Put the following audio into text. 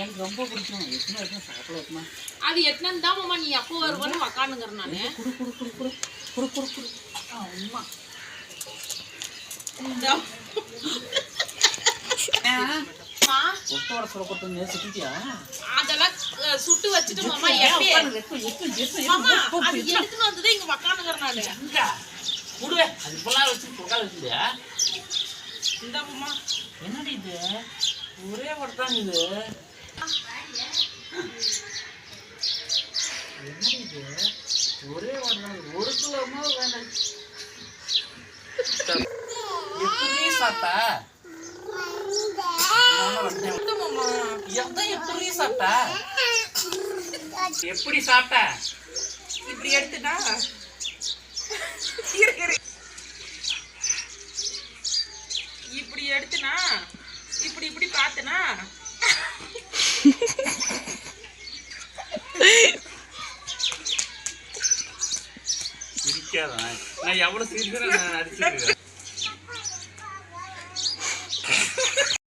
எனக்கு ரொம்ப பிடிக்கும். எத்தனை வருஷம் சாப்பிட வைக்கணும். அது எத்தனை தான் மாமா நீ அப்போ வருவான்னு உக்காந்துங்கிறேன் நான். குடு குடு குடு குடு குடு குடு குடு. அம்மா ஒட்டோட சுரப்பட்டு சுட்டியா? அதெல்லாம் சுட்டு வச்சுட்டு மாமா எப்படி மாமா அது எடுத்துன்னு வந்தது இங்க உக்காந்துங்கிறேன் நான். குடுவே அது இப்பெல்லாம் வச்சு உட்கார வச்சுட்டியா? இந்த மாமா என்னடி இது ஒரே வடத்தாங்க இது. என்னடி இது ஒரே வடத்தாங்க. 1 கிலோமா வேண்டாம். எப்படி சாப்பிட்டா? எப்படி சாப்பிட்டா? எப்படி சாப்பிட்டா? இப்படி எடுத்துனா இப்படி எடுத்துனா இப்படி இப்படி பார்த்தனா சிரிக்காதான். நான் எவ்வளவு சிரிக்கிறேன் நான் நடிச்சிருக்கேன்.